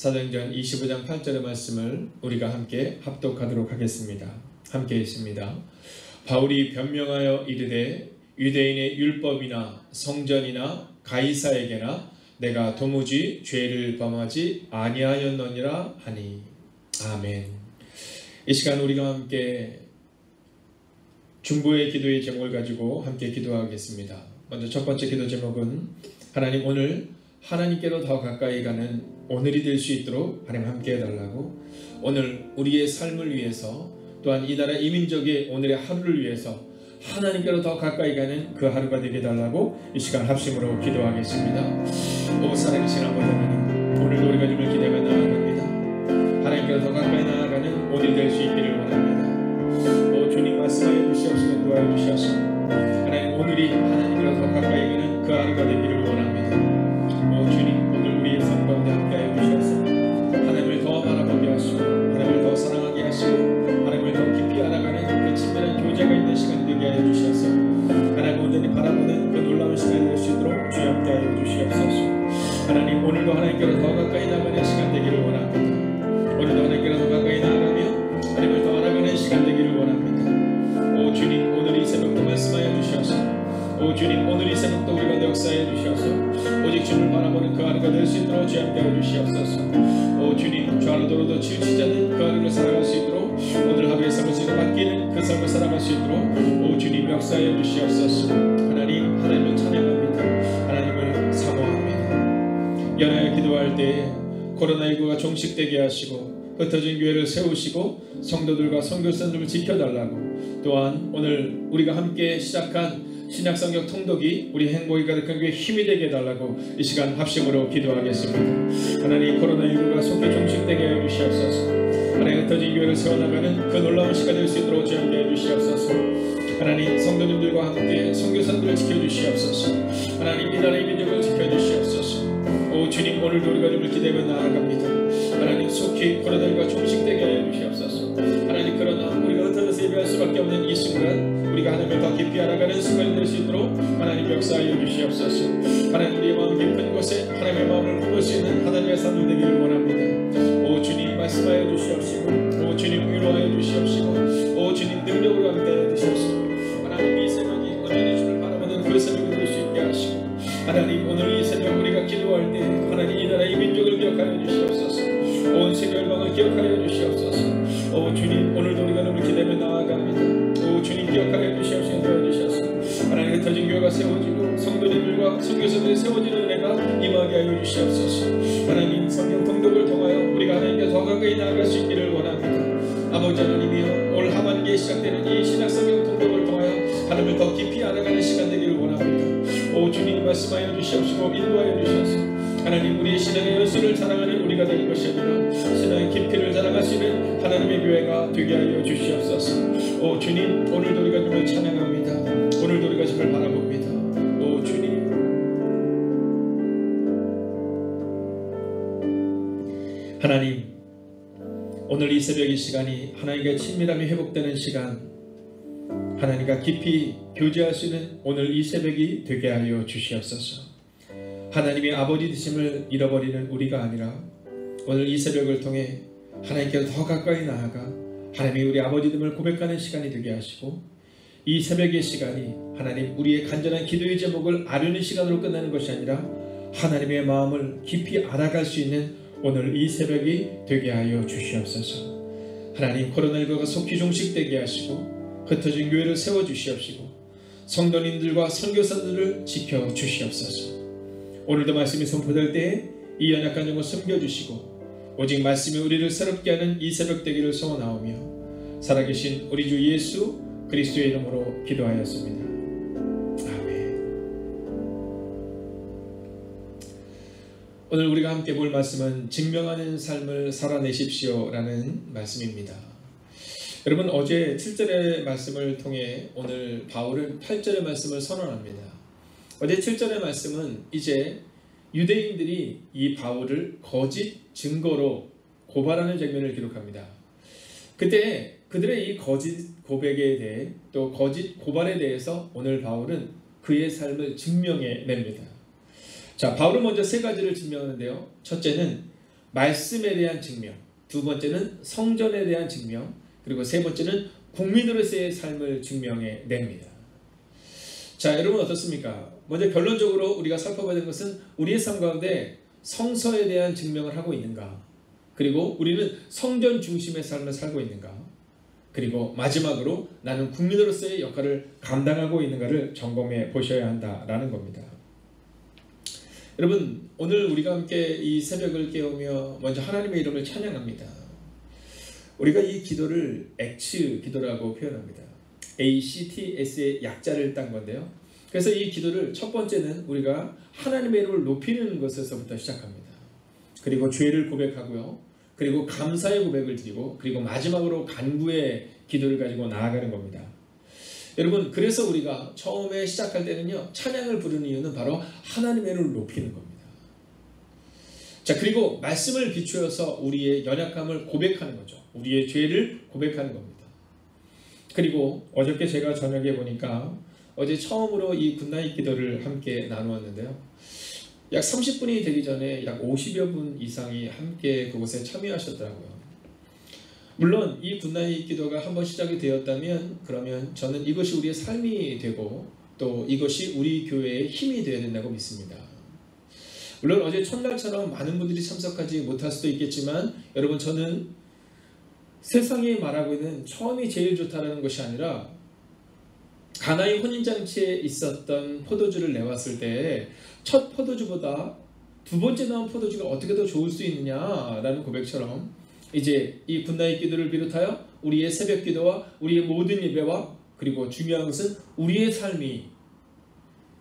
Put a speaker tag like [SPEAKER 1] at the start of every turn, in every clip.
[SPEAKER 1] 사도행전 25장 8절의 말씀을 우리가 함께 합독하도록 하겠습니다. 함께 있습니다. 바울이 변명하여 이르되 유대인의 율법이나 성전이나 가이사에게나 내가 도무지 죄를 범하지 아니하였느니라 하니. 아멘. 이 시간 우리가 함께 중보의 기도의 제목을 가지고 함께 기도하겠습니다. 먼저 첫 번째 기도 제목은 하나님, 오늘 하나님께로 더 가까이 가는 오늘이 될 수 있도록 하나님 함께 해달라고, 오늘 우리의 삶을 위해서 또한 이 나라 이민족의 오늘의 하루를 위해서 하나님께로 더 가까이 가는 그 하루가 되게 해달라고 이 시간 합심으로 기도하겠습니다. 오 살아계신 아버지 하나님, 오늘도 우리가 주님을 기대하며 나아갑니다. 하나님께로 더 가까이 나아가는 오늘이 될 수 있기를 원합니다. 오 주님, 말씀하여 주시옵시고 인도하여 주시옵소서. 하나님, 오늘이 하나님께로 더 가까이 가는 그 하루가 되기를 원합니다. 오 주님, 오늘 우리의 삶 가운데 함께하여 주시옵소서. 하나님을 더 바라보게 하시고 하나님을 더 사랑하게 하시고 하나님을 더 깊이 알아가는 그 친밀한 교제가 있는 시간이 되게 하여 주시옵소서. 하나님, 온전히 바라보는 그 놀라운 시간이 될 수 있도록 주여 함께하여 주시옵소서. 하나님, 오늘도 하나님께로 더 가까이 나가는 시간 되기를 원합니다. 오늘도 하나님께로 더 가까이 나아가며 하나님을 더 알아가는 시간 되기를 원합니다. 오 주님, 오늘 이 새벽도 말씀하여 주시옵소서. 오 주님, 오늘 이 새벽도 우리 가운데 역사해 주시옵소서. 오직 주님을 바라보는 그 하루가 될 수 있도록 주여 함께하여 주시옵소서. 오 주님, 좌로도로도 치우치지 않는 그 하루를 살아갈 수 있도록, 오늘 하루의 삶을 주님과 바뀌는 그 삶을 살아갈 수 있도록 오 주님 역사해 주시옵소서. 하나님, 하나님을 찬양합니다. 하나님을 사모합니다. 연하여 기도할 때 코로나19가 종식되게 하시고 흩어진 교회를 세우시고 성도들과 선교사님을 지켜달라고, 또한 오늘 우리가 함께 시작한 신약성경 통독이 우리 행복이 가득한 교회에 힘이 되게 해달라고 이 시간 합심으로 기도하겠습니다. 하나님, 코로나19가 속히 종식되게 해 주시옵소서. 하나님, 흩어진 교회를 세워나가는 그 놀라운 시간 될 수 있도록 주님께 해 주시옵소서. 하나님, 성도님들과 함께 선교사님들을 지켜주시옵소서. 하나님, 이 나라의 민족을 지켜주시옵소서. 오 주님, 오늘도 우리가 주님을 기대하며 나아갑니다. 하나님, 속히 코로나19가 종식되게 해 주시옵소서. 하나님, 그러나 우리가 흩어져서 예배할 수밖에 없는 이 순간 우리가 하나님을 더 깊이 알아가는 순간이 될 수 있도록 하나님 역사하여 주시옵소서. 하나님, 우리의 마음 깊은 곳에 하나님의 마음을 품을 수 있는 하나님의 삶이 되기를 원합니다. 오 주님, 말씀하여 주시옵시고 오 주님 위로하여 주시옵시고 오 주님 능력으로 함께하여 주시옵시고, 하나님 이 새벽이 온전히 주를 바라보는 그 새벽이 될 수 있게 하시고, 하나님 오늘 이 새벽 우리가 기도할 때 하나님 이 나라 이 민족을 기억하여 주시옵소서. 온 세계 열방을 기억하여 주시옵소서. 오 주님, 오늘도 우리가 너를 기대하며 나아갑니다. 오 주님, 기억하여 주시옵소서. 인도하여 주시옵소서. 하나님, 흩어진 교회가 세워지고 성도님들과 선교사들이 세워지는 은혜가 임하게 하여 주시옵소서. 하나님, 성경 통독을 통하여 우리가 하나님께 더 가까이 나아갈 수 있기를 원합니다. 아버지 하나님이여, 올 하반기에 시작되는 이 신약성경 통독을 통하여 하나님을 더 깊이 알아가는 시간 되기를 원합니다. 오 주님, 말씀하여 주시옵시고 인도하여 주시옵소서. 하나님, 우리의 신앙의 연수를 자랑하는 우리가 되는 것이 아니라 신앙의 깊이를 자랑할 수 있는 하나님의 교회가 되게 하여 주시옵소서. 오 주님, 오늘도 우리가 주님을 찬양합니다. 오늘도 우리가 주님을 바라봅니다. 오 주님, 하나님, 오늘 이 새벽 이 시간이 하나님과 친밀함이 회복되는 시간, 하나님과 깊이 교제할 수 있는 오늘 이 새벽이 되게 하여 주시옵소서. 하나님의 아버지 되심을 잃어버리는 우리가 아니라 오늘 이 새벽을 통해 하나님께로 더 가까이 나아가 하나님이 우리 아버지됨을 고백하는 시간이 되게 하시고, 이 새벽의 시간이 하나님 우리의 간절한 기도의 제목을 아뢰는 시간으로 끝나는 것이 아니라 하나님의 마음을 깊이 알아갈 수 있는 오늘 이 새벽이 되게 하여 주시옵소서. 하나님, 코로나19가 속히 종식되게 하시고 흩어진 교회를 세워주시옵시고 성도님들과 선교사들을 지켜주시옵소서. 오늘도 말씀이 선포될 때에 이 연약한 영을 섬겨주시고 오직 말씀이 우리를 새롭게 하는 이 새벽 되기를 소원하오며 살아계신 우리 주 예수 그리스도의 이름으로 기도하였습니다. 아멘. 오늘 우리가 함께 볼 말씀은 증명하는 삶을 살아내십시오 라는 말씀입니다. 여러분, 어제 7절의 말씀을 통해 오늘 바울은 8절의 말씀을 선언합니다. 어제 7절의 말씀은 이제 유대인들이 이 바울을 거짓 증거로 고발하는 장면을 기록합니다. 그때 그들의 이 거짓 고백에 대해 또 거짓 고발에 대해서 오늘 바울은 그의 삶을 증명해 냅니다. 자, 바울은 먼저 세 가지를 증명하는데요. 첫째는 말씀에 대한 증명, 두 번째는 성전에 대한 증명, 그리고 세 번째는 국민으로서의 삶을 증명해 냅니다. 자, 여러분 어떻습니까? 먼저 결론적으로 우리가 살펴봐야 되는 것은 우리의 삶 가운데 성서에 대한 증명을 하고 있는가, 그리고 우리는 성전 중심의 삶을 살고 있는가, 그리고 마지막으로 나는 국민으로서의 역할을 감당하고 있는가를 점검해 보셔야 한다라는 겁니다. 여러분, 오늘 우리가 함께 이 새벽을 깨우며 먼저 하나님의 이름을 찬양합니다. 우리가 이 기도를 액츠 기도라고 표현합니다. ACTS의 약자를 딴 건데요. 그래서 이 기도를 첫 번째는 우리가 하나님의 이름을 높이는 것에서부터 시작합니다. 그리고 죄를 고백하고요. 그리고 감사의 고백을 드리고, 그리고 마지막으로 간구의 기도를 가지고 나아가는 겁니다. 여러분, 그래서 우리가 처음에 시작할 때는요, 찬양을 부르는 이유는 바로 하나님의 이름을 높이는 겁니다. 자, 그리고 말씀을 비추어서 우리의 연약함을 고백하는 거죠. 우리의 죄를 고백하는 겁니다. 그리고 어저께 제가 저녁에 보니까 어제 처음으로 이 굿나잇 기도를 함께 나누었는데요. 약 30분이 되기 전에 약 50여 분 이상이 함께 그곳에 참여하셨더라고요. 물론 이 굿나잇 기도가 한번 시작이 되었다면 그러면 저는 이것이 우리의 삶이 되고 또 이것이 우리 교회의 힘이 되어야 된다고 믿습니다. 물론 어제 첫날처럼 많은 분들이 참석하지 못할 수도 있겠지만 여러분, 저는 세상이 말하고 있는 처음이 제일 좋다는 것이 아니라 가나의 혼인잔치에 있었던 포도주를 내왔을 때 첫 포도주보다 두 번째 나온 포도주가 어떻게 더 좋을 수 있느냐라는 고백처럼 이제 이 굿나잇 기도를 비롯하여 우리의 새벽 기도와 우리의 모든 예배와 그리고 중요한 것은 우리의 삶이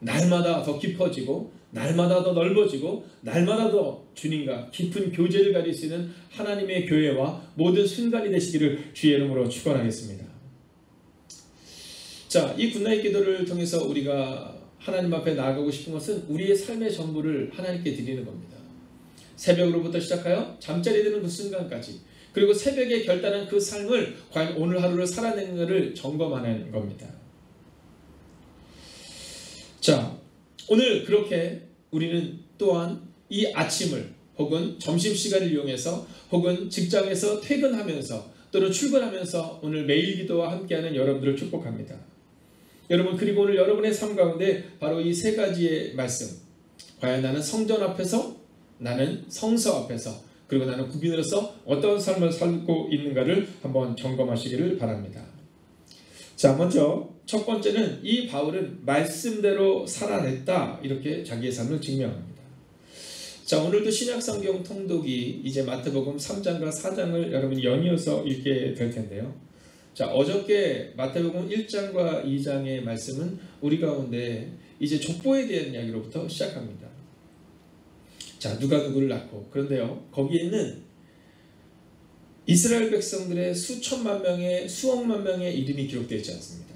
[SPEAKER 1] 날마다 더 깊어지고 날마다 더 넓어지고 날마다 더 주님과 깊은 교제를 가질 수 있는 하나님의 교회와 모든 순간이 되시기를 주의 이름으로 축원하겠습니다. 자, 이 굿나잇 기도를 통해서 우리가 하나님 앞에 나아가고 싶은 것은 우리의 삶의 전부를 하나님께 드리는 겁니다. 새벽으로부터 시작하여 잠자리 드는 그 순간까지, 그리고 새벽에 결단한 그 삶을 과연 오늘 하루를 살아내는가를 점검하는 겁니다. 자, 오늘 그렇게 우리는 또한 이 아침을 혹은 점심시간을 이용해서 혹은 직장에서 퇴근하면서 또는 출근하면서 오늘 매일 기도와 함께하는 여러분들을 축복합니다. 여러분, 그리고 오늘 여러분의 삶 가운데 바로 이 세 가지의 말씀, 과연 나는 성전 앞에서, 나는 성서 앞에서, 그리고 나는 국민으로서 어떤 삶을 살고 있는가를 한번 점검하시기를 바랍니다. 자, 먼저 첫 번째는 이 바울은 말씀대로 살아냈다, 이렇게 자기의 삶을 증명합니다. 자, 오늘도 신약성경 통독이 이제 마태복음 3장과 4장을 여러분이 연이어서 읽게 될 텐데요. 자, 어저께 마태복음 1장과 2장의 말씀은 우리 가운데 이제 족보에 대한 이야기로부터 시작합니다. 자, 누가 누구를 낳고, 그런데요, 거기에는 이스라엘 백성들의 수천만 명의, 수억만 명의 이름이 기록되어 있지 않습니다.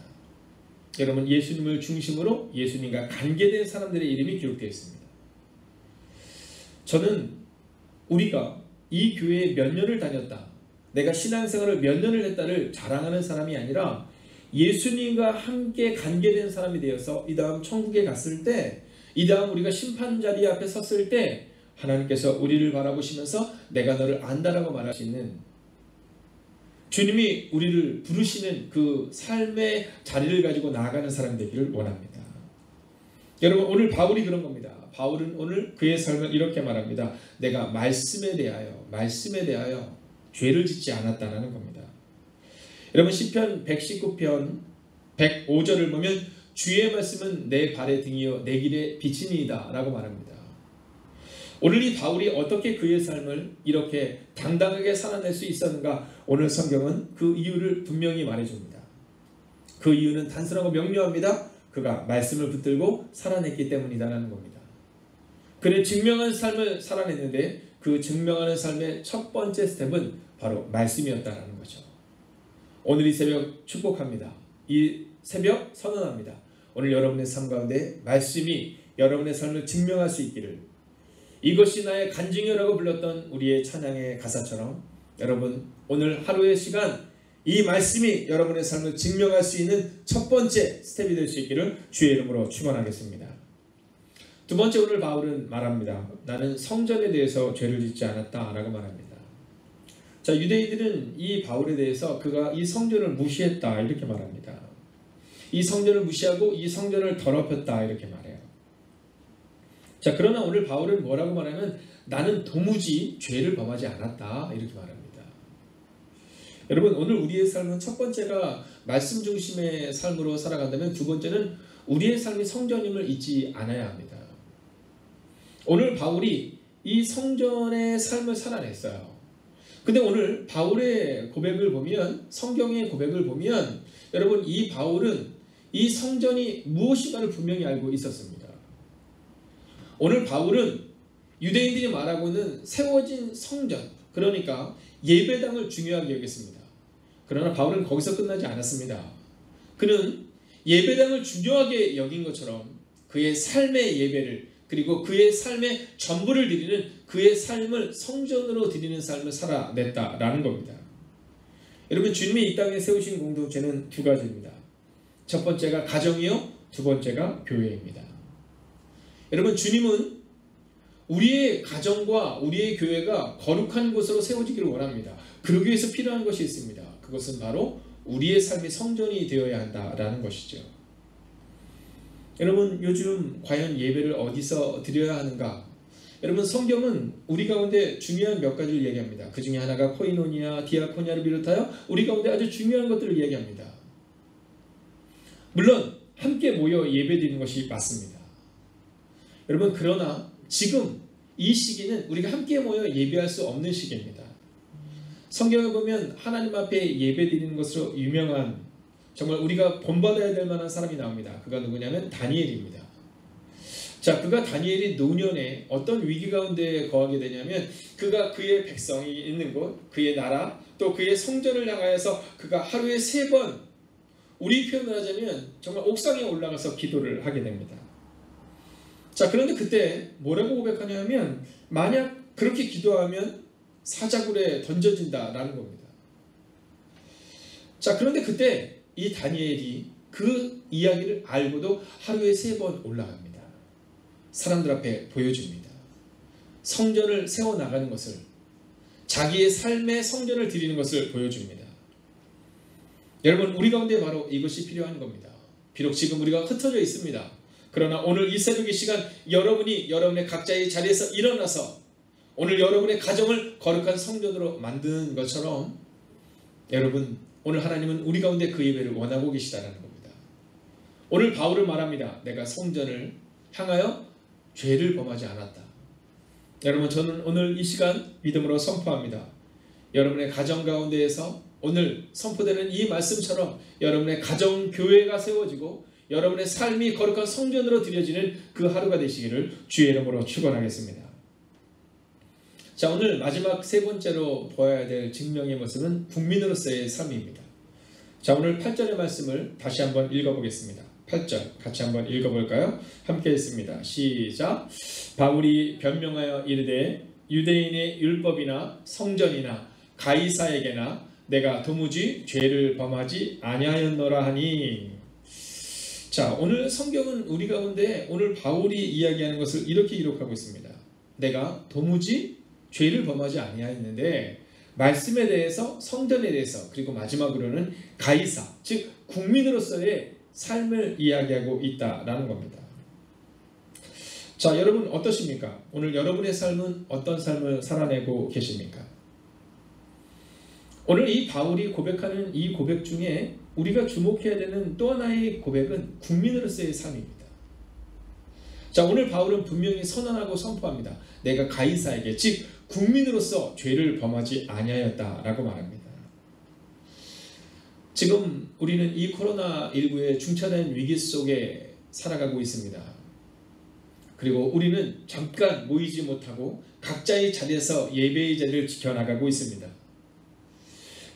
[SPEAKER 1] 여러분, 예수님을 중심으로 예수님과 관계된 사람들의 이름이 기록되어 있습니다. 저는 우리가 이 교회에 몇 년을 다녔다, 내가 신앙생활을 몇 년을 했다를 자랑하는 사람이 아니라 예수님과 함께 관계된 사람이 되어서 이 다음 천국에 갔을 때, 이 다음 우리가 심판자리 앞에 섰을 때 하나님께서 우리를 바라보시면서 내가 너를 안다라고 말할 수 있는, 주님이 우리를 부르시는 그 삶의 자리를 가지고 나아가는 사람이 되기를 원합니다. 여러분, 오늘 바울이 그런 겁니다. 바울은 오늘 그의 삶을 이렇게 말합니다. 내가 말씀에 대하여 죄를 짓지 않았다는 겁니다. 여러분, 시편 119편 105절을 보면 주의 말씀은 내 발의 등이요 내 길의 빛이니이다 라고 말합니다. 오늘 이 바울이 어떻게 그의 삶을 이렇게 당당하게 살아낼 수 있었는가, 오늘 성경은 그 이유를 분명히 말해줍니다. 그 이유는 단순하고 명료합니다. 그가 말씀을 붙들고 살아냈기 때문이다라는 겁니다. 그는 증명한 삶을 살아냈는데 그 증명하는 삶의 첫 번째 스텝은 바로 말씀이었다라는 거죠. 오늘 이 새벽 축복합니다. 이 새벽 선언합니다. 오늘 여러분의 삶 가운데 말씀이 여러분의 삶을 증명할 수 있기를, 이것이 나의 간증이라고 불렀던 우리의 찬양의 가사처럼 여러분, 오늘 하루의 시간 이 말씀이 여러분의 삶을 증명할 수 있는 첫 번째 스텝이 될 수 있기를 주의 이름으로 축원하겠습니다. 두 번째, 오늘 바울은 말합니다. 나는 성전에 대해서 죄를 짓지 않았다라고 말합니다. 자, 유대인들은 이 바울에 대해서 그가 이 성전을 무시했다 이렇게 말합니다. 이 성전을 무시하고 이 성전을 더럽혔다 이렇게 말해요. 자, 그러나 오늘 바울은 뭐라고 말하면 나는 도무지 죄를 범하지 않았다 이렇게 말합니다. 여러분, 오늘 우리의 삶은 첫 번째가 말씀 중심의 삶으로 살아간다면 두 번째는 우리의 삶이 성전임을 잊지 않아야 합니다. 오늘 바울이 이 성전의 삶을 살아냈어요. 근데 오늘 바울의 고백을 보면, 성경의 고백을 보면 여러분, 이 바울은 이 성전이 무엇인가를 분명히 알고 있었습니다. 오늘 바울은 유대인들이 말하고는 세워진 성전, 그러니까 예배당을 중요하게 여겼습니다. 그러나 바울은 거기서 끝나지 않았습니다. 그는 예배당을 중요하게 여긴 것처럼 그의 삶의 예배를, 그리고 그의 삶의 전부를 드리는 그의 삶을 성전으로 드리는 삶을 살아냈다라는 겁니다. 여러분, 주님이 이 땅에 세우신 공동체는 두 가지입니다. 첫 번째가 가정이요, 두 번째가 교회입니다. 여러분, 주님은 우리의 가정과 우리의 교회가 거룩한 곳으로 세워지기를 원합니다. 그러기 위해서 필요한 것이 있습니다. 그것은 바로 우리의 삶이 성전이 되어야 한다라는 것이죠. 여러분, 요즘 과연 예배를 어디서 드려야 하는가? 여러분, 성경은 우리 가운데 중요한 몇 가지를 얘기합니다. 그 중에 하나가 코이노니아, 디아코니아를 비롯하여 우리 가운데 아주 중요한 것들을 이야기합니다. 물론 함께 모여 예배드리는 것이 맞습니다. 여러분, 그러나 지금 이 시기는 우리가 함께 모여 예배할 수 없는 시기입니다. 성경을 보면 하나님 앞에 예배드리는 것으로 유명한, 정말 우리가 본받아야 될 만한 사람이 나옵니다. 그가 누구냐면 다니엘입니다. 자, 그가 다니엘이 노년에 어떤 위기 가운데 거하게 되냐면, 그가 그의 백성이 있는 곳, 그의 나라, 또 그의 성전을 향하여서 그가 하루에 3번, 우리 표현을 하자면 정말 옥상에 올라가서 기도를 하게 됩니다. 자, 그런데 그때 뭐라고 고백하냐면, 만약 그렇게 기도하면 사자굴에 던져진다라는 겁니다. 자, 그런데 그때 이 다니엘이 그 이야기를 알고도 하루에 3번 올라갑니다. 사람들 앞에 보여줍니다. 성전을 세워나가는 것을, 자기의 삶의 성전을 드리는 것을 보여줍니다. 여러분, 우리 가운데 바로 이것이 필요한 겁니다. 비록 지금 우리가 흩어져 있습니다. 그러나 오늘 이 새벽 이 시간 여러분이 여러분의 각자의 자리에서 일어나서 오늘 여러분의 가정을 거룩한 성전으로 만든 것처럼, 여러분, 오늘 하나님은 우리 가운데 그 예배를 원하고 계시다는 겁니다. 오늘 바울은 말합니다. 내가 성전을 향하여 죄를 범하지 않았다. 여러분, 저는 오늘 이 시간 믿음으로 선포합니다. 여러분의 가정 가운데에서 오늘 선포되는 이 말씀처럼 여러분의 가정 교회가 세워지고 여러분의 삶이 거룩한 성전으로 드려지는 그 하루가 되시기를 주의 이름으로 축원하겠습니다. 자, 오늘 마지막 세 번째로 보아야 될 증명의 모습은 국민으로서의 삶입니다. 자, 오늘 8절의 말씀을 다시 한번 읽어보겠습니다. 8절 같이 한번 읽어볼까요? 함께 읽습니다. 시작. 바울이 변명하여 이르되 유대인의 율법이나 성전이나 가이사에게나 내가 도무지 죄를 범하지 아니하였노라 하니. 자, 오늘 성경은 우리 가운데 오늘 바울이 이야기하는 것을 이렇게 기록하고 있습니다. 내가 도무지 죄를 범하지 아니하였는데, 말씀에 대해서, 성전에 대해서, 그리고 마지막으로는 가이사, 즉 국민으로서의 삶을 이야기하고 있다라는 겁니다. 자, 여러분 어떠십니까? 오늘 여러분의 삶은 어떤 삶을 살아내고 계십니까? 오늘 이 바울이 고백하는 이 고백 중에 우리가 주목해야 되는 또 하나의 고백은 국민으로서의 삶입니다. 자, 오늘 바울은 분명히 선언하고 선포합니다. 내가 가이사에게, 즉 국민으로서 죄를 범하지 아니하였다라고 말합니다. 지금 우리는 이 코로나19의 중차대한 위기 속에 살아가고 있습니다. 그리고 우리는 잠깐 모이지 못하고 각자의 자리에서 예배의 자리를 지켜나가고 있습니다.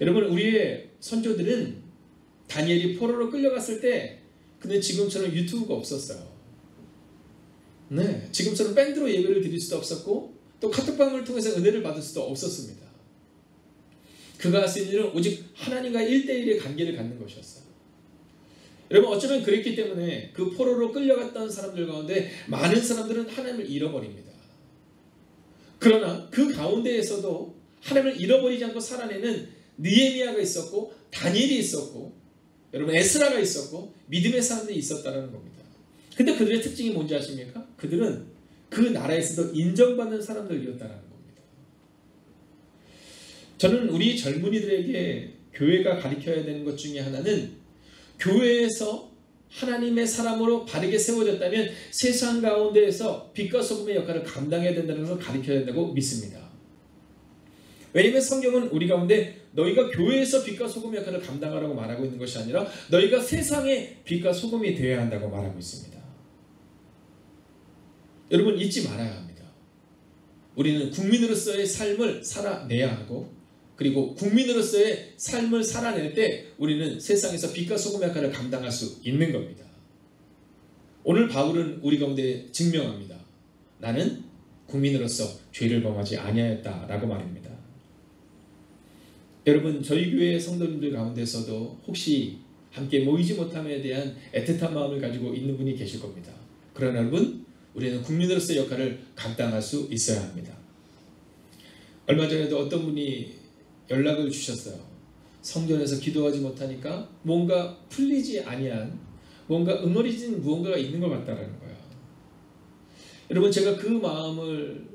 [SPEAKER 1] 여러분, 우리의 선조들은 다니엘이 포로로 끌려갔을 때 근데 지금처럼 유튜브가 없었어요. 네, 지금처럼 밴드로 예배를 드릴 수도 없었고 또 카톡방을 통해서 은혜를 받을 수도 없었습니다. 그가 할 수 있는 일은 오직 하나님과 1대1의 관계를 갖는 것이었어요. 여러분 어쩌면 그랬기 때문에 그 포로로 끌려갔던 사람들 가운데 많은 사람들은 하나님을 잃어버립니다. 그러나 그 가운데에서도 하나님을 잃어버리지 않고 살아내는 느헤미야가 있었고 다니엘이 있었고 여러분 에스라가 있었고 믿음의 사람들이 있었다는 겁니다. 근데 그들의 특징이 뭔지 아십니까? 그들은 그 나라에서도 인정받는 사람들이었다는 겁니다. 저는 우리 젊은이들에게 교회가 가르쳐야 되는 것 중에 하나는 교회에서 하나님의 사람으로 바르게 세워졌다면 세상 가운데에서 빛과 소금의 역할을 감당해야 된다는 것을 가르쳐야 된다고 믿습니다. 왜냐하면 성경은 우리 가운데 너희가 교회에서 빛과 소금의 역할을 감당하라고 말하고 있는 것이 아니라 너희가 세상의 빛과 소금이 되어야 한다고 말하고 있습니다. 여러분 잊지 말아야 합니다. 우리는 국민으로서의 삶을 살아내야 하고 그리고 국민으로서의 삶을 살아낼 때 우리는 세상에서 빛과 소금의 역할을 감당할 수 있는 겁니다. 오늘 바울은 우리 가운데 증명합니다. 나는 국민으로서 죄를 범하지 아니하였다라고 말입니다. 여러분 저희 교회 성도님들 가운데서도 혹시 함께 모이지 못함에 대한 애틋한 마음을 가지고 있는 분이 계실 겁니다. 그러나 여러분 우리는 국민으로서의 역할을 감당할 수 있어야 합니다. 얼마 전에도 어떤 분이 연락을 주셨어요. 성전에서 기도하지 못하니까 뭔가 풀리지 아니한 뭔가 응어리진 무언가가 있는 것 같다라는 거예요. 여러분 제가 그 마음을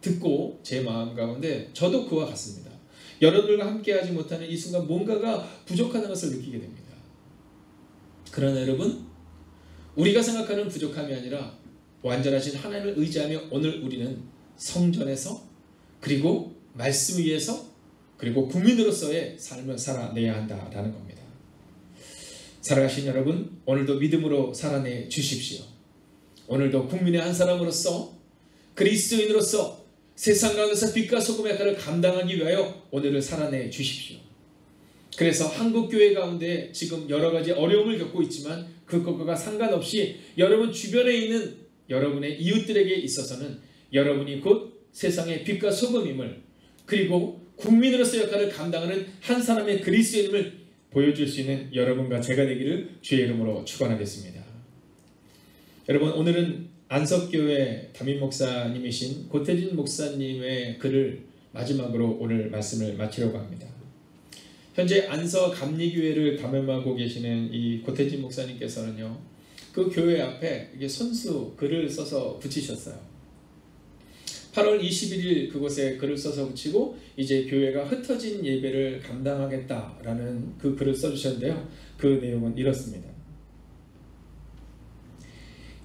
[SPEAKER 1] 듣고 제 마음 가운데 저도 그와 같습니다. 여러분들과 함께하지 못하는 이 순간 뭔가가 부족하다는 것을 느끼게 됩니다. 그러나 여러분 우리가 생각하는 부족함이 아니라 완전하신 하나님을 의지하며 오늘 우리는 성전에서 그리고 말씀 위에서 그리고 국민으로서의 삶을 살아내야 한다라는 겁니다. 살아가신 여러분 오늘도 믿음으로 살아내 주십시오. 오늘도 국민의 한 사람으로서 그리스도인으로서 세상 가운데서 빛과 소금의 역할을 감당하기 위하여 오늘을 살아내 주십시오. 그래서 한국교회 가운데 지금 여러 가지 어려움을 겪고 있지만 그것과 상관없이 여러분 주변에 있는 여러분의 이웃들에게 있어서는 여러분이 곧 세상의 빛과 소금임을 그리고 국민으로서 역할을 감당하는 한 사람의 그리스도인임을 보여줄 수 있는 여러분과 제가 되기를 주의 이름으로 축원하겠습니다. 여러분 오늘은 안석교회 담임 목사님이신 고태진 목사님의 글을 마지막으로 오늘 말씀을 마치려고 합니다. 현재 안서 감리교회를 담임하고 계시는 이 고태진 목사님께서는요, 그 교회 앞에 이게 손수 글을 써서 붙이셨어요. 8월 21일 그곳에 글을 써서 붙이고 이제 교회가 흩어진 예배를 감당하겠다라는 그 글을 써주셨는데요. 그 내용은 이렇습니다.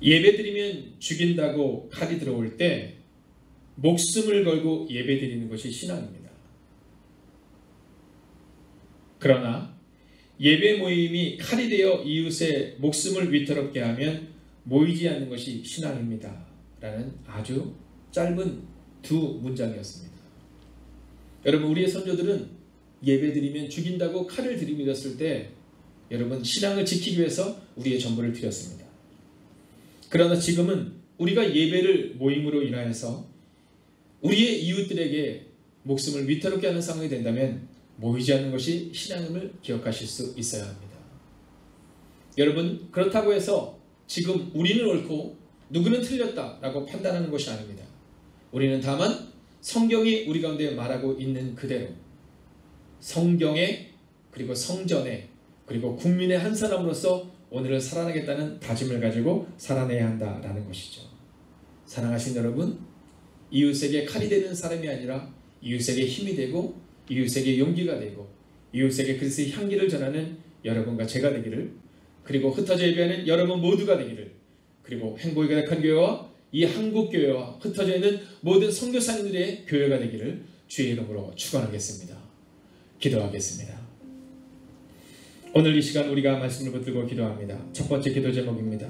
[SPEAKER 1] 예배드리면 죽인다고 칼이 들어올 때 목숨을 걸고 예배드리는 것이 신앙입니다. 그러나 예배 모임이 칼이 되어 이웃의 목숨을 위태롭게 하면 모이지 않는 것이 신앙입니다. 라는 아주 짧은 두 문장이었습니다. 여러분 우리의 선조들은 예배드리면 죽인다고 칼을 들이밀었을 때 여러분 신앙을 지키기 위해서 우리의 전부를 드렸습니다. 그러나 지금은 우리가 예배를 모임으로 인하여서 우리의 이웃들에게 목숨을 위태롭게 하는 상황이 된다면 모이지 않는 것이 신앙임을 기억하실 수 있어야 합니다. 여러분 그렇다고 해서 지금 우리는 옳고 누구는 틀렸다라고 판단하는 것이 아닙니다. 우리는 다만 성경이 우리 가운데 말하고 있는 그대로 성경에 그리고 성전에 그리고 국민의 한 사람으로서 오늘을 살아내겠다는 다짐을 가지고 살아내야 한다라는 것이죠. 사랑하신 여러분, 이웃에게 칼이 되는 사람이 아니라 이웃에게 힘이 되고 이웃에게 용기가 되고 이웃에게 그리스도의 향기를 전하는 여러분과 제가 되기를, 그리고 흩어져 예배하는 여러분 모두가 되기를, 그리고 행복이 가득한 교회와 이 한국교회와 흩어져 있는 모든 선교사님들의 교회가 되기를 주의 이름으로 축원하겠습니다. 기도하겠습니다. 오늘 이 시간 우리가 말씀을 붙들고 기도합니다. 첫 번째 기도 제목입니다.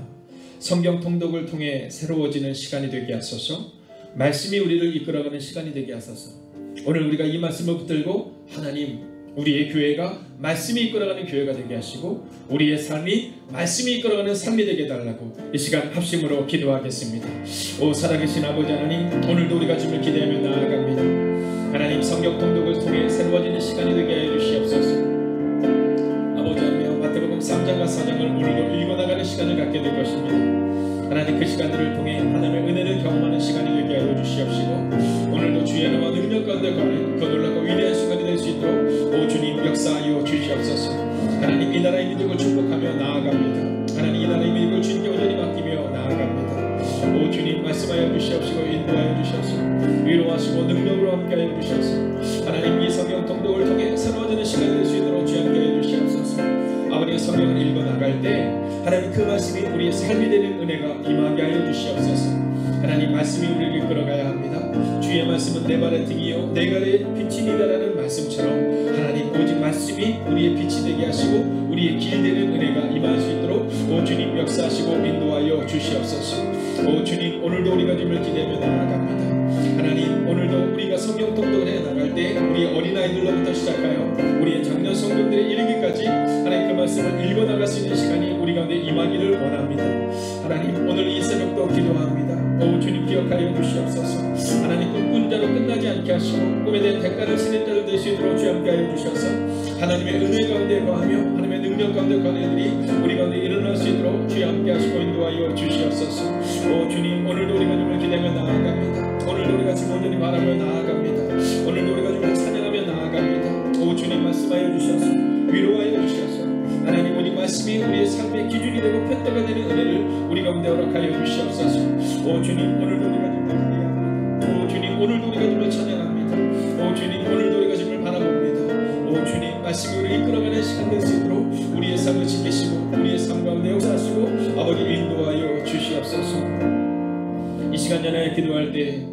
[SPEAKER 1] 성경 통독을 통해 새로워지는 시간이 되게 하소서. 말씀이 우리를 이끌어가는 시간이 되게 하소서. 오늘 우리가 이 말씀을 붙들고 하나님 우리의 교회가 말씀이 이끌어가는 교회가 되게 하시고 우리의 삶이 말씀이 이끌어가는 삶이 되게 해달라고 이 시간 합심으로 기도하겠습니다. 오 살아계신 아버지 하나님, 오늘도 우리가 주님을 기대하며 나아갑니다. 하나님 성경 통독을 통해 새로워지는 시간이 되게 해 주시옵소서. 아버지 하나님 마태복음 3장과 4장을 시간들을 통해 하나님의 은혜를 경험하는 시간이 되게 하여 주시옵시고 오늘도 주의 나와 능력 가운데 거하는 그 놀랍고 위대한 시간이 될 수 있도록 오 주님 역사하여 주시옵소서. 하나님 이 나라의 민족을 축복하며 나아갑니다. 하나님 이 나라의 민족을 주님께 온전히 맡기며 나아갑니다. 오 주님 말씀하여 주시옵시고 인도하여 주시옵소서. 위로하시고 능력으로 함께하여 주시옵소서. 하나님 이 성경 통독을 통해 새로워지는 시간이 될 수 있도록 주 함께하여 주시옵소서. 아버지의 성경을 읽어 나갈 때 하나님 그 말씀이 우리의 삶이 되는 은혜가 임하게 하여 주시옵소서. 하나님 말씀이 우리를 이끌어가야 합니다. 주의 말씀은 내 발의 등이요 내 발의 빛이니다라는 말씀처럼 하나님 오직 말씀이 우리의 빛이 되게 하시고 우리의 길 되는 은혜가 임할 수 있도록 오 주님 역사하시고 인도하여 주시옵소서. 오 주님 오늘도 우리가 주님을 기대하며 나아갑니다. 하나님 오늘도 우리가 성경 통독을 해 나갈 때 우리 어린아이들로부터 시작하여 우리의 작년 성도들에 이르기까지 하나님 그 말씀을 읽어 나갈 수 있는 시간이 우리 가운데 임하기를 원합니다. 하나님 오늘 이 새벽도 기도합니다. 오 주님 기억하여 주시옵소서. 하나님 꿈꾼 자로 끝나지 않게 하시고 꿈에 대한 대가를 치는 자로 될 수 있도록 주 함께하여 주셔서 하나님의 은혜 가운데 거하며 하나님의 능력 가운데 거하는 일들이 우리 가운데 일어날 수 있도록 주 함께하시고 인도하여 주시옵소서. 오 주님 오늘도 우리가 주님을 기대하며 나아갑니다. 오늘도 우리가 지금 온전히 바라며 나아갑니다. 오늘도 우리가 주님을 찬양하며 나아갑니다. 오 주님 말씀하여 주셔서 위로하여 주셔서 하나님 오직 말씀이 우리의 삶의 기준이 되고 표대가 되는 은혜를 우리 가운데 허락하여 주시옵소서. 오 주님 오늘도 우리가 주님을 기대합니다. 오 주님 오늘도 우리가 주님을 찬양합니다. 오 주님 오늘도 우리가 주님을 바라봅니다. 오 주님 말씀이 우리를 이끌어가는 시간 될 수 있도록 우리의 삶을 지키시고 우리의 삶 가운데 역사하시고 아버지 인도하여 주시옵소서. 이 시간 연하여 기도할 때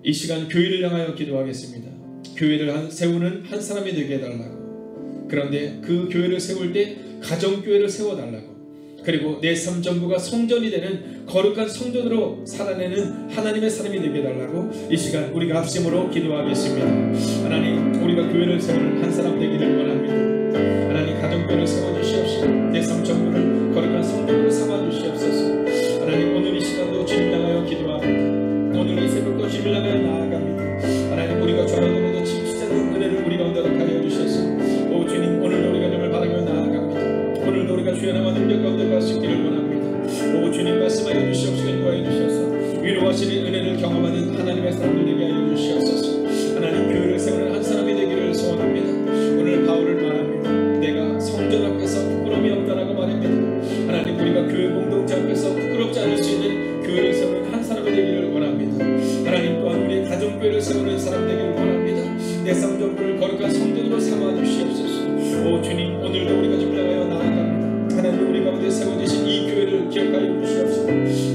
[SPEAKER 1] 이 시간 교회를 향하여 기도하겠습니다. 교회를 세우는 한 사람이 되게 해달라고. 그런데 그 교회를 세울 때 가정교회를 세워달라고. 그리고 내 삶 전부가 성전이 되는 거룩한 성전으로 살아내는 하나님의 사람이 되게 해달라고 이 시간 우리가 합심으로 기도하겠습니다. 하나님 우리가 교회를 세우는 한 사람 되기를 원합니다. 하나님 가정교회를 세워주시옵시고 내 삶 전부를 거룩한 성전으로 삼아주시옵소서. 하나님 오늘 이 시간도 주님 향하여 기도합니다. 오늘 이 새벽도 주님을 향하여 나아갑니다. 하나님 우리가 저라도 지키자는 은혜를 우리 가운데 하여 주셔서 오 주님 오늘도 우리가 주님을 바라며 나아갑니다. 오늘도 우리가 주의 나와 능력 가운데 갈 수 있기를 원합니다. 오 주님 말씀하여 주시옵시고 인도하여 주셔서 위로하시는 은혜를 경험하는 하나님의 사람들 되게 하여 주시옵소서. 하나님 교회를 세우는 한 사람이 되기를 소원합니다. 오늘 바울을 말합니다. 내가 성전 앞에서 부끄러움이 없다라고 말합니다. 하나님 우리가 교회 공동체 앞에서 부끄럽지 않을 수 있는 교회를 세우는 한 사람이 되기를 원합니다. 하나님 또한 우리의 가정교회를 세우는 사람 되기를 원합니다. 내 삶 전부를 거룩한 성전으로 삼아 주시옵소서. 오 주님 오늘도 우리가 주님 향하여 나아갑니다. 하나님 우리 가운데 세워주신 이 교회를 기억하여 주시옵소서.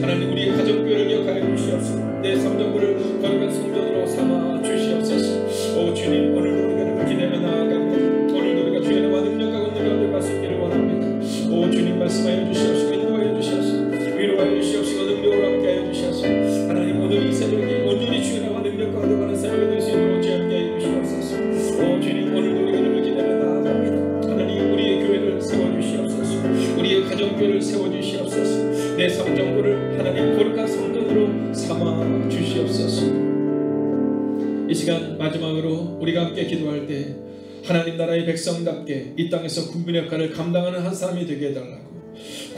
[SPEAKER 1] 하나님 우리의 가정교회를 기억하여 주시옵소서. 내 삶 전부를 거룩한 성전으로 삼아 주시옵소서. 오 주님 오늘도 우리가 주님을 기대하며 나아갑니다. 오늘도 우리가 주의 나와 능력하고 은혜 가운데 갈 수 있기를 원합니다. 오 주님 말씀하여 주시옵시고 인도하여 주시옵소서. 위로하여 주시옵시고 능력으로 함께하여 주시옵소서. 하나님 오늘 이 새벽이 온전히 주의 나와 능력 가운데 가는 새벽이 될 수 있도록 주의 함께하여 주시옵소서. 오 주님 오늘도 우리가 주님을 기대하며 나아갑니다. 하나님 우리의 교회를 세워주시옵소서. 우리의 가정교회를 세워주시옵소서. 내 삶 전부를 하나님 거룩한 성전으로 삼아 주시옵소서. 이 시간 마지막으로 우리가 함께 기도할 때 하나님 나라의 백성답게 이 땅에서 국민 역할을 감당하는 한 사람이 되게 해달라고.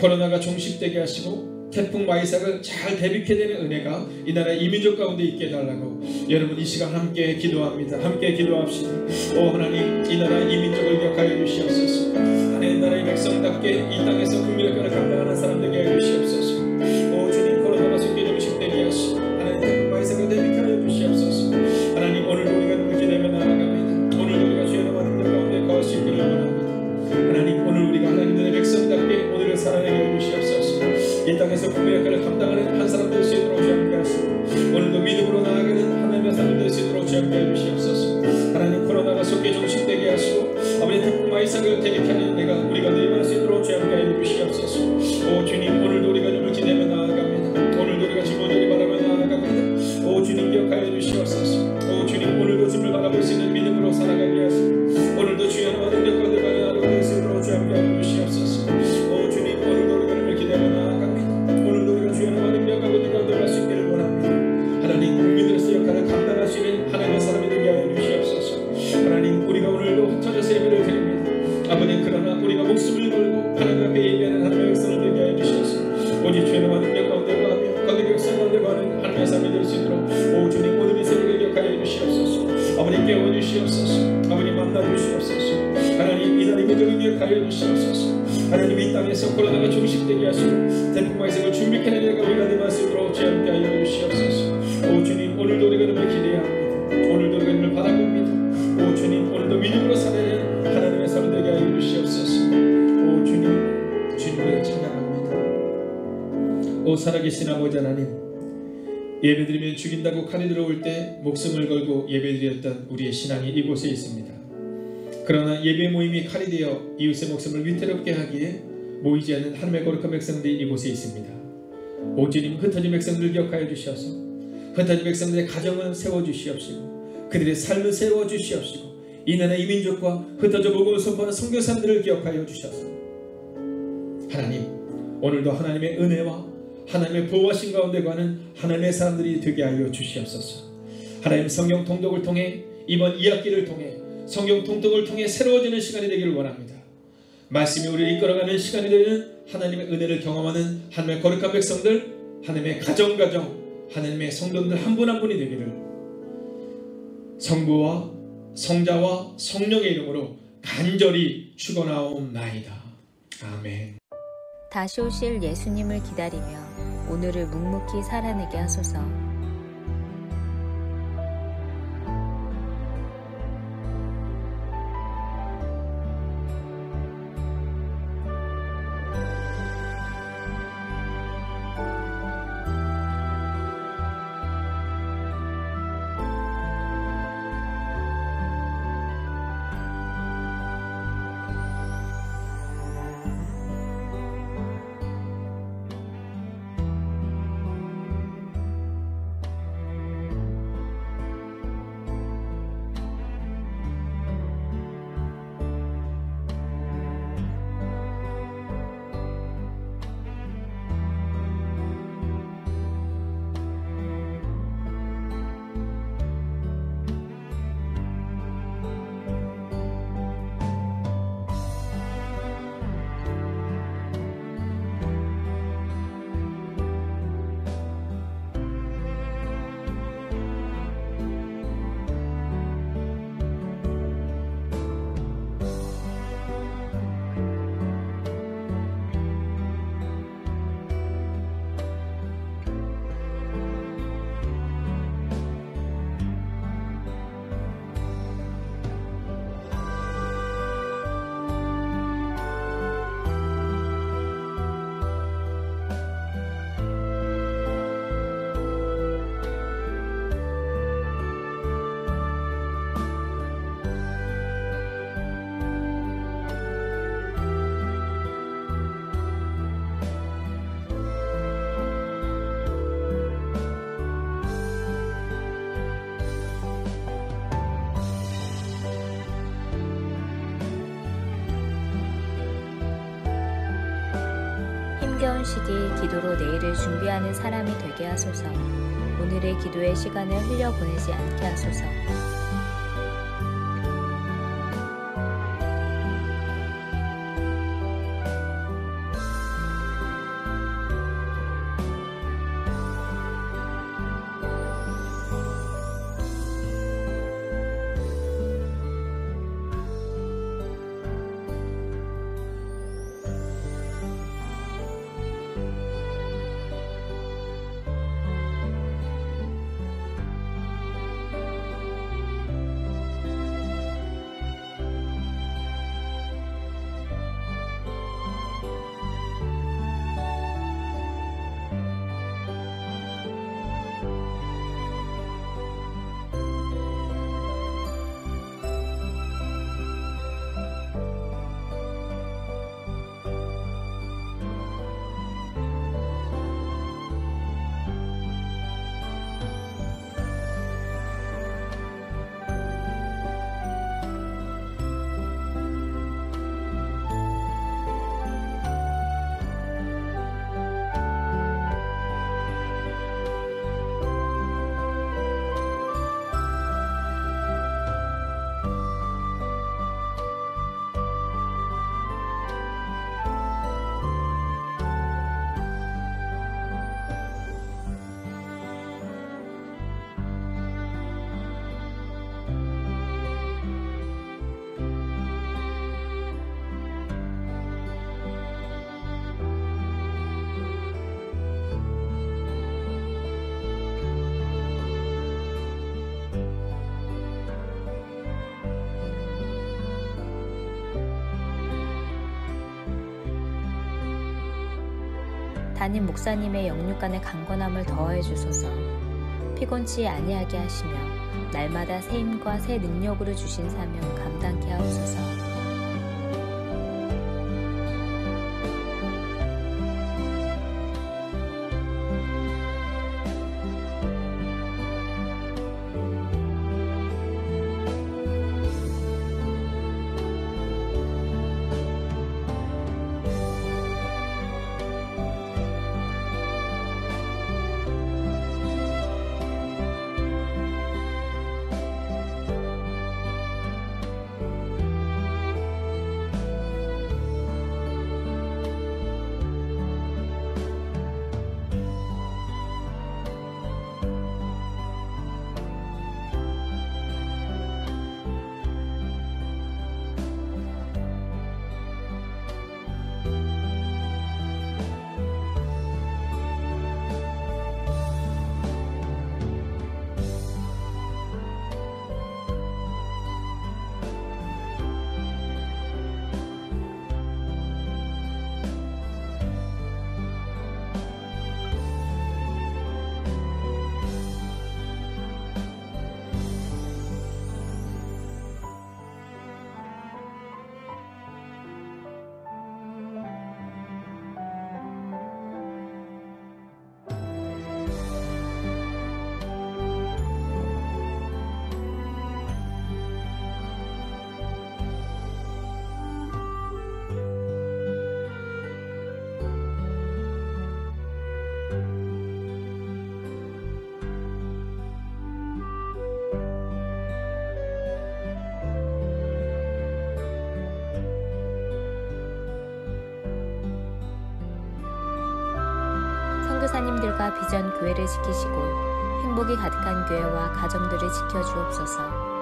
[SPEAKER 1] 코로나가 종식되게 하시고 태풍 마이삭을 잘 대비케 되는 은혜가 이 나라의 이민족 가운데 있게 해달라고 여러분 이 시간 함께 기도합니다. 함께 기도합시다. 오 하나님 이 나라의 이민족을 기억하여 주시옵소서. 하나님 나라의 백성답게 이 땅에서 국민 역할을 감당하는 사람 되게 하여 주시옵소서. 오 주님 코로나가 속게 종식되게 하시고 하나님 태풍 마이삭을 대비케 하여 주시옵소서. 하나님 오늘도 우리가 누구 기대하며 나아갑니다. 오늘도 우리가 주의 나와 능력 가운데 거할 수 있기를 원합니다. 하나님 오늘 우리가 하나님의 백성답게 오늘을 살아내게 해주시옵소서. 이 땅에서 국민 역할을 감당하는 한 사람 될 수 있도록 주 함께 하시고 오늘도 믿음으로 나아가는 하나님의 사람 될 수 있도록 주 함께 해주시옵소서. 하나님 코로나가 속게 종식되게 하시고 아버지 태풍 마이삭을 대비케 하는 내가 우리가 내임할 수 있도록 주 함께 해주시옵소서. 오 주님 오늘도 우리가 주님을 기대하며 나아갑니다. 오늘도 우리가 주님 온전히 바라며 나아갑니다. 오 주님 기억하여 주시옵소서. 오 주님 오늘도 주님을 바라볼 수 있는 믿음으로 살아가게 하시고 오늘도 주의 나와 능력 가운데 가는 하루 될 수 있도록 주 함께 해주시옵소서. 오 주님 오늘도 우리가 주님을 기대하며 나아갑니다. 오늘도 우리가 주의 나와 능력 가운데 갈 수 있기를 원합니다. 하나님 국민으로서 역할을 감당하시는 하나님의 사람이 되게 하여 주시옵소서. 하나님 우리가 오늘도 흩어져서 예배를 드립니다. 아버님 그러나 우리가 목숨을 역사하여 주시옵소서. 하나님 이 나라의 민족을 기억하여 주시옵소서. 하나님 이 땅에서 코로나가 종식되게 하시고 태풍마에서 그 준비케 내가 우리가 내 말씀으로 주의 함께 하여 주시옵소서. 오 주님, 오늘도 우리가 너를 기대합니다. 오늘도 우리가 너를 바라봅니다. 오 주님, 오늘도 믿음으로 살아내는 하나님의 삶 되게 하여 주시옵소서. 오 주님, 주님을 찬양합니다. 오 살아계신 아버지 하나님, 예배드리면 죽인다고 칼이 들어올 때 목숨을 걸고 예배드렸던 우리의 신앙이 이곳에 있습니다. 그러나 예배 모임이 칼이 되어 이웃의 목숨을 위태롭게 하기에 모이지 않는 하나님의 거룩한 백성들이 이곳에 있습니다. 오 주님, 흩어진 백성들 기억하여 주시옵소서. 흩어진 백성들의 가정을 세워주시옵시고 그들의 삶을 세워주시옵시고 이 나라 이 민족과 흩어져 복음을 선포하는 선교사들을 기억하여 주셔서 하나님, 오늘도 하나님의 은혜와 하나님의 보호하신 가운데 가는 하나님의 사람들이 되게 하여 주시옵소서. 하나님, 성경 통독을 통해 이번 2학기를 통해 성경 통독을 통해 새로워지는 시간이 되기를 원합니다. 말씀이 우리를 이끌어가는 시간이 되는 하나님의 은혜를 경험하는 하나님의 거룩한 백성들, 하나님의 가정 하나님의 성도들 한 분 한 분이 되기를 성부와 성자와 성령의 이름으로 간절히 축원하옵나이다. 아멘.
[SPEAKER 2] 다시 오실 예수님을 기다리며 오늘을 묵묵히 살아내게 하소서. 힘겨운 시기 기도로 내일을 준비하는 사람이 되게 하소서. 오늘의 기도의 시간을 흘려보내지 않게 하소서. 담임 목사님의 영육간의 강건함을 더하여 주소서. 피곤치 아니하게 하시며 날마다 새 힘과 새 능력으로 주신 사명 감당케 하옵소서. 선교사님들과 비전 교회를 지키시고 행복이 가득한 교회와 가정들을 지켜주옵소서.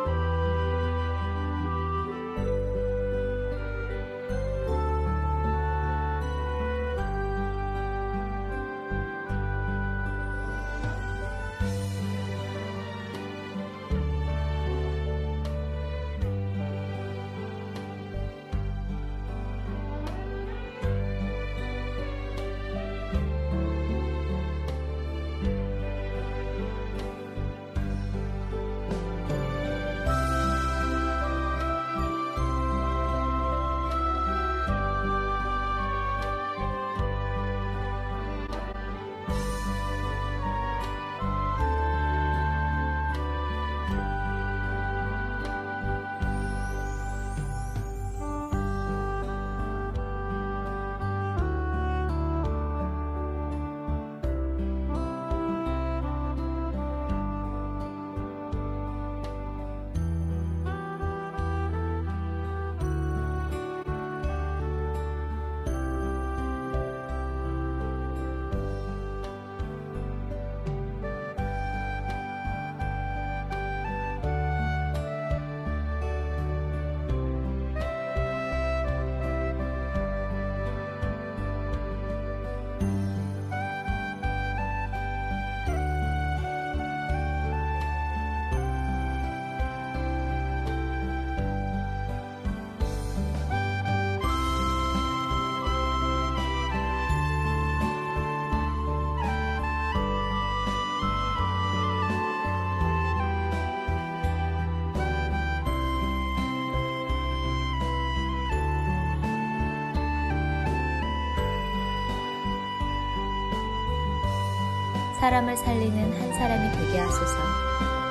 [SPEAKER 2] 사람을 살리는 한 사람이 되게 하소서.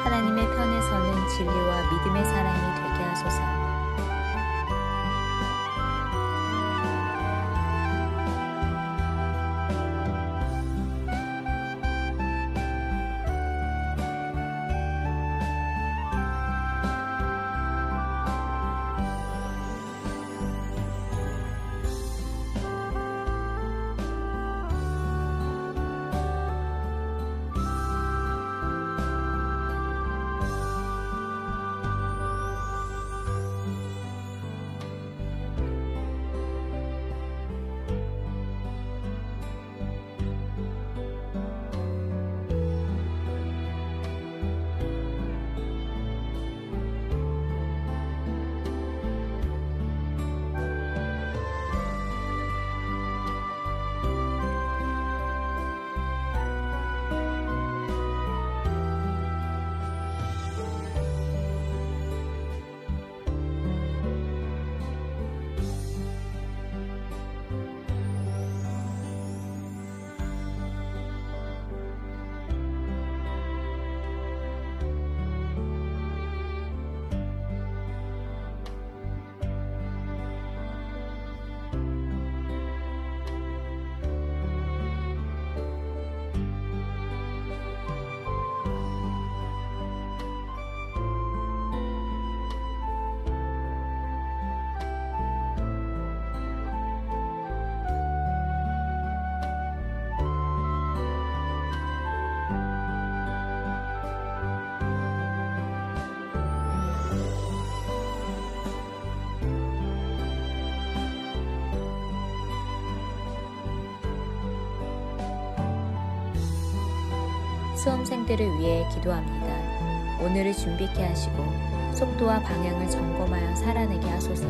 [SPEAKER 2] 하나님의 편에 서는 진리와 믿음의 사람이 되게 하소서. 수험생들을 위해 기도합니다. 오늘을 준비케 하시고 속도와 방향을 점검하여 살아내게 하소서.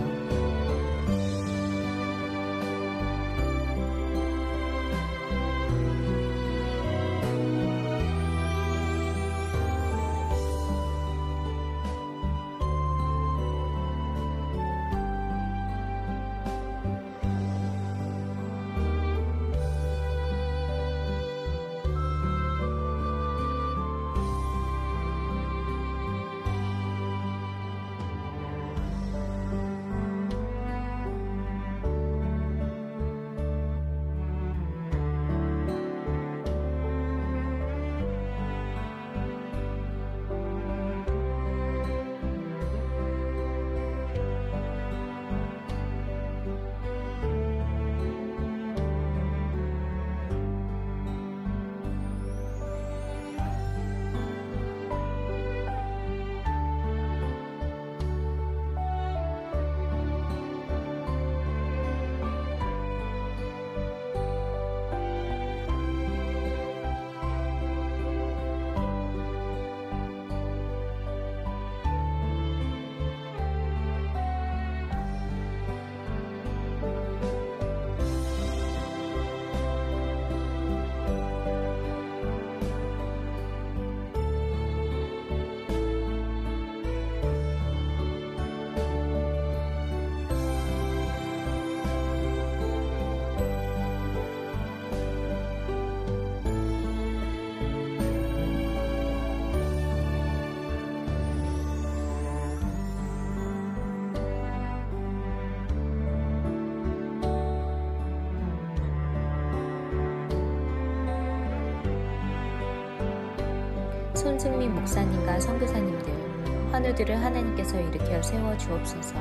[SPEAKER 2] 손승민 목사님과 선교사님들, 환우들을 하나님께서 일으켜 세워 주옵소서.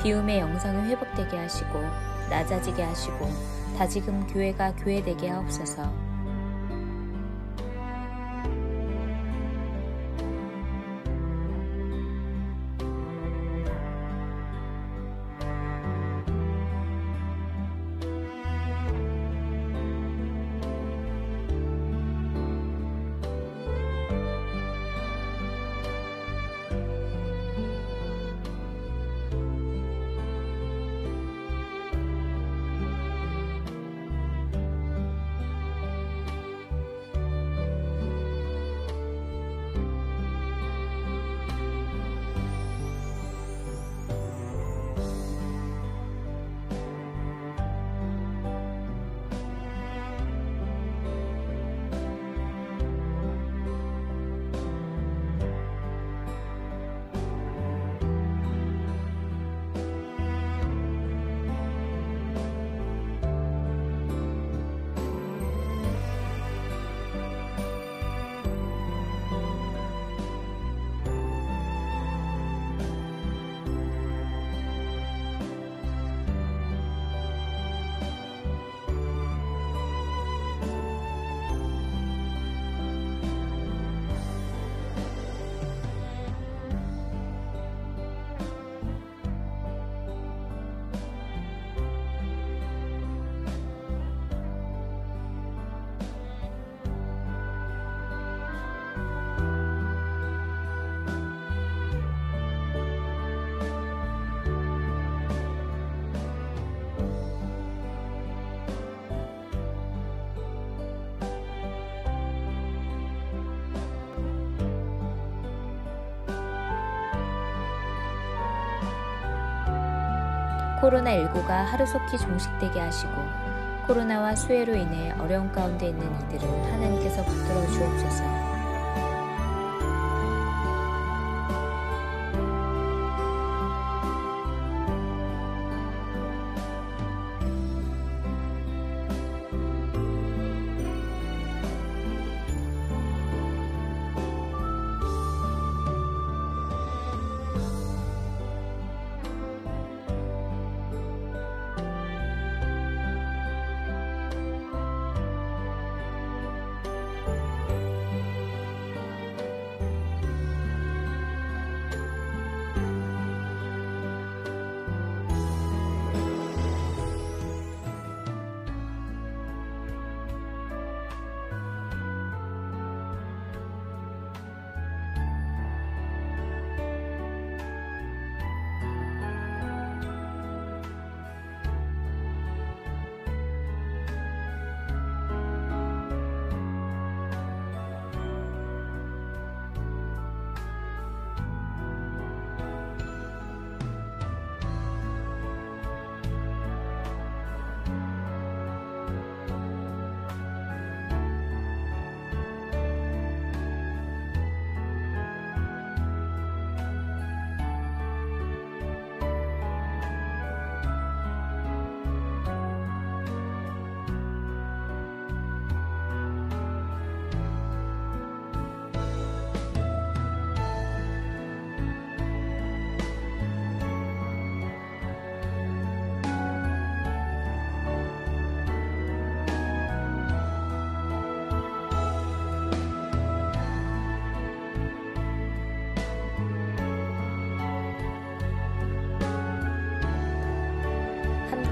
[SPEAKER 2] 비움의 영성이 회복되게 하시고 낮아지게 하시고 다지금 교회가 교회되게 하옵소서. 코로나19가 하루속히 종식되게 하시고 코로나와 수해로 인해 어려운 가운데 있는 이들을 하나님께서 붙들어 주옵소서.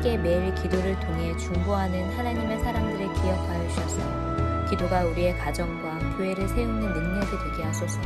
[SPEAKER 2] 함께 매일 기도를 통해 중보하는 하나님의 사람들을 기억하여 주셔서 기도가 우리의 가정과 교회를 세우는 능력이 되게 하소서.